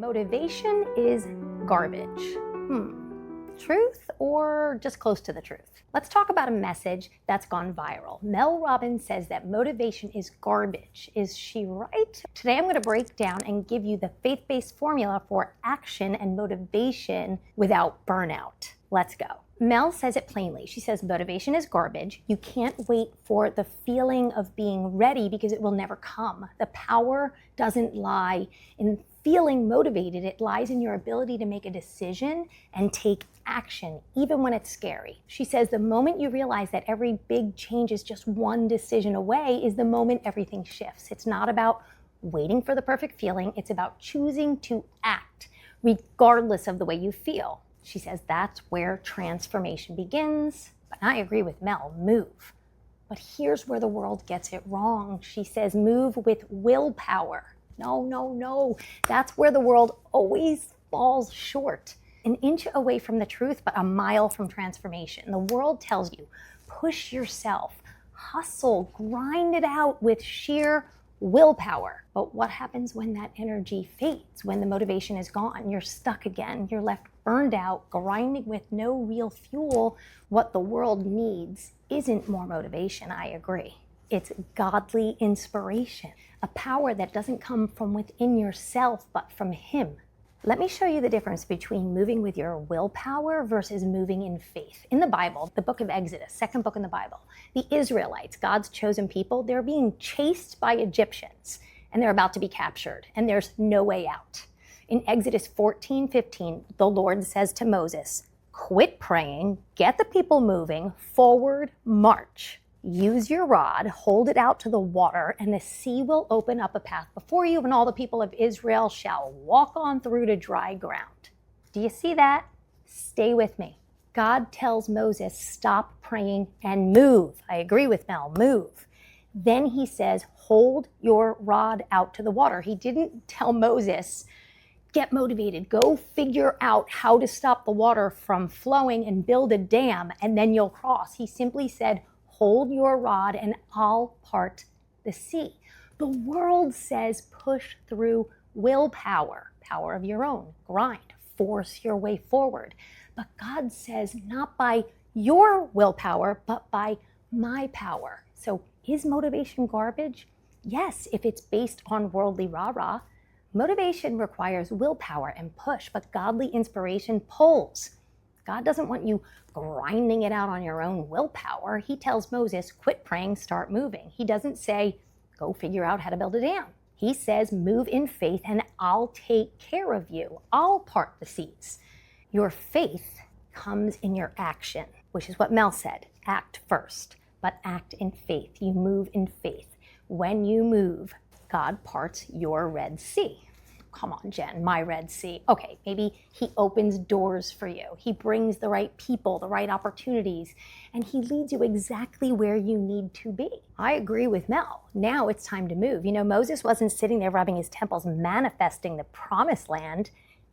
Motivation is garbage. Truth or just close to the truth? Let's talk about a message that's gone viral. Mel Robbins says that motivation is garbage. Is she right? Today I'm going to break down and give you the faith-based formula for action and motivation without burnout. Let's go. Mel says it plainly. She says motivation is garbage. You can't wait for the feeling of being ready because it will never come. The power doesn't lie in feeling motivated. It lies in your ability to make a decision and take action, even when it's scary. She says the moment you realize that every big change is just one decision away is the moment everything shifts. It's not about waiting for the perfect feeling. It's about choosing to act regardless of the way you feel. She says that's where transformation begins. But I agree with Mel, move. But here's where the world gets it wrong. She says move with willpower. No. That's where the world always falls short. An inch away from the truth, but a mile from transformation. The world tells you, push yourself, hustle, grind it out with sheer willpower. But what happens when that energy fades, when the motivation is gone? You're stuck again. You're left burned out, grinding with no real fuel. What the world needs isn't more motivation, I agree. It's godly inspiration, a power that doesn't come from within yourself, but from Him. Let me show you the difference between moving with your willpower versus moving in faith. In the Bible, the book of Exodus, second book in the Bible, the Israelites, God's chosen people, they're being chased by Egyptians and they're about to be captured and there's no way out. In Exodus 14:15, the Lord says to Moses, quit praying, get the people moving, forward, march. Use your rod, hold it out to the water, and the sea will open up a path before you, and all the people of Israel shall walk on through to dry ground. Do you see that? Stay with me. God tells Moses, stop praying and move. I agree with Mel, move. Then he says, hold your rod out to the water. He didn't tell Moses, get motivated, go figure out how to stop the water from flowing and build a dam, and then you'll cross. He simply said, hold your rod and I'll part the sea. The world says push through willpower, power of your own, grind, force your way forward. But God says not by your willpower, but by my power. So is motivation garbage? Yes, if it's based on worldly rah-rah. Motivation requires willpower and push, but godly inspiration pulls. God doesn't want you grinding it out on your own willpower. He tells Moses, quit praying, start moving. He doesn't say, go figure out how to build a dam. He says, move in faith and I'll take care of you. I'll part the seas. Your faith comes in your action, which is what Mel said. Act first, but act in faith. You move in faith. When you move, God parts your Red Sea. Come on, Jen, my Red Sea. Okay, maybe He opens doors for you. He brings the right people, the right opportunities, and He leads you exactly where you need to be. I agree with Mel. Now it's time to move. You know, Moses wasn't sitting there rubbing his temples, manifesting the promised land.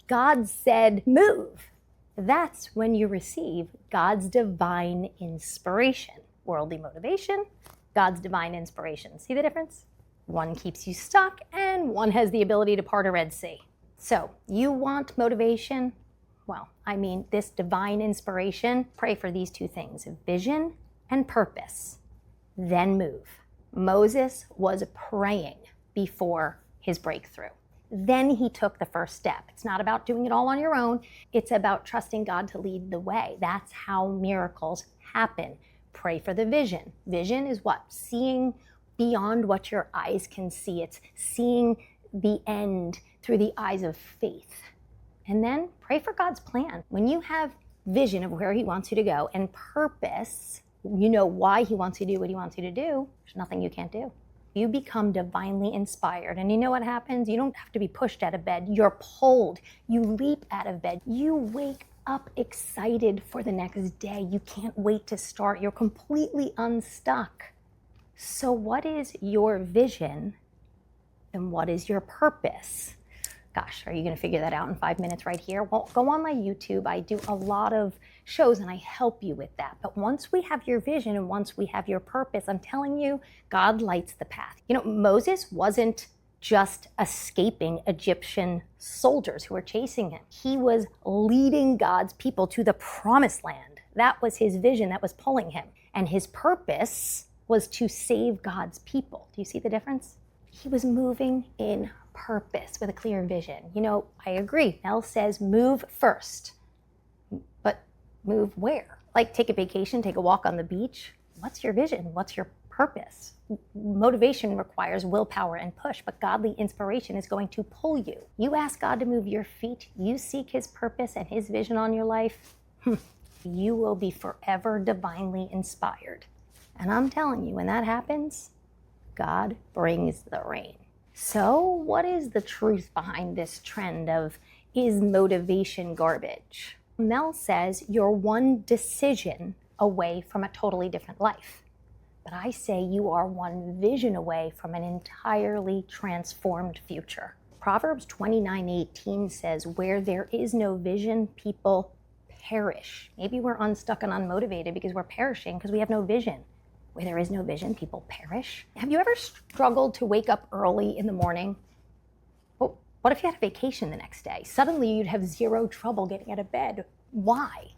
God said, move. That's when you receive God's divine inspiration. Worldly motivation, God's divine inspiration. See the difference? One keeps you stuck and one has the ability to part a Red Sea. So you want motivation? Well, I mean this divine inspiration. Pray for these two things, vision and purpose, then move. Moses was praying before his breakthrough. Then he took the first step. It's not about doing it all on your own. It's about trusting God to lead the way. That's how miracles happen. Pray for the vision. Vision is what? Seeing beyond what your eyes can see. It's seeing the end through the eyes of faith. And then pray for God's plan. When you have vision of where He wants you to go and purpose, you know why He wants you to do what He wants you to do, there's nothing you can't do. You become divinely inspired. And you know what happens? You don't have to be pushed out of bed. You're pulled. You leap out of bed. You wake up excited for the next day. You can't wait to start. You're completely unstuck. So what is your vision and what is your purpose? Gosh, are you going to figure that out in 5 minutes right here? Well, go on my YouTube. I do a lot of shows and I help you with that. But once we have your vision and once we have your purpose, I'm telling you, God lights the path. You know, Moses wasn't just escaping Egyptian soldiers who were chasing him. He was leading God's people to the promised land. That was his vision that was pulling him. And his purpose was to save God's people. Do you see the difference? He was moving in purpose with a clear vision. You know, I agree. Mel says move first. But move where? Like take a vacation, take a walk on the beach. What's your vision? What's your purpose? Motivation requires willpower and push, but godly inspiration is going to pull you. You ask God to move your feet, you seek his purpose and his vision on your life, you will be forever divinely inspired. And I'm telling you, when that happens, God brings the rain. So what is the truth behind this trend of, is motivation garbage? Mel says you're one decision away from a totally different life. But I say you are one vision away from an entirely transformed future. Proverbs 29:18 says, where there is no vision, people perish. Maybe we're unstuck and unmotivated because we're perishing because we have no vision. Where there is no vision, people perish. Have you ever struggled to wake up early in the morning? Well, what if you had a vacation the next day? Suddenly you'd have zero trouble getting out of bed. Why?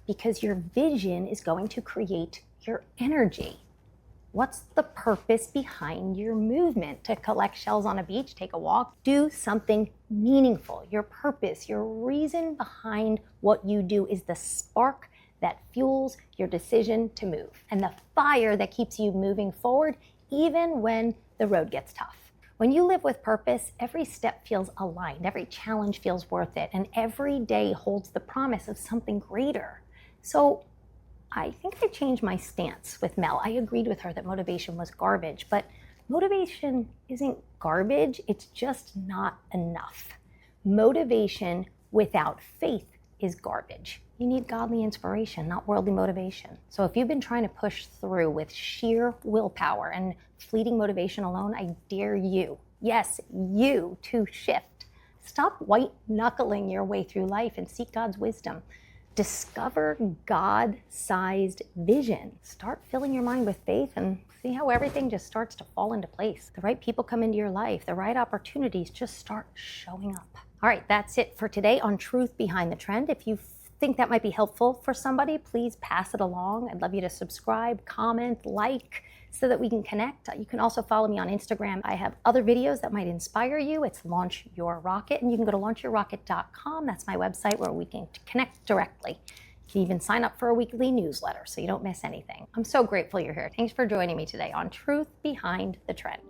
Because your vision is going to create your energy. What's the purpose behind your movement? To collect shells on a beach, take a walk, do something meaningful. Your purpose, your reason behind what you do is the spark that fuels your decision to move and the fire that keeps you moving forward even when the road gets tough. When you live with purpose, every step feels aligned, every challenge feels worth it, and every day holds the promise of something greater. So I think I changed my stance with Mel. I agreed with her that motivation was garbage, but motivation isn't garbage, it's just not enough. Motivation without faith is garbage. You need godly inspiration, not worldly motivation. So if you've been trying to push through with sheer willpower and fleeting motivation alone, I dare you, yes, you, to shift. Stop white-knuckling your way through life and seek God's wisdom. Discover God-sized vision. Start filling your mind with faith and see how everything just starts to fall into place. The right people come into your life. The right opportunities just start showing up. All right, that's it for today on Truth Behind the Trend. If you think that might be helpful for somebody, please pass it along. I'd love you to subscribe, comment, like, so that we can connect. You can also follow me on Instagram. I have other videos that might inspire you. It's Launch Your Rocket, and you can go to launchyourrocket.com. That's my website where we can connect directly. You can even sign up for a weekly newsletter so you don't miss anything. I'm so grateful you're here. Thanks for joining me today on Truth Behind the Trend.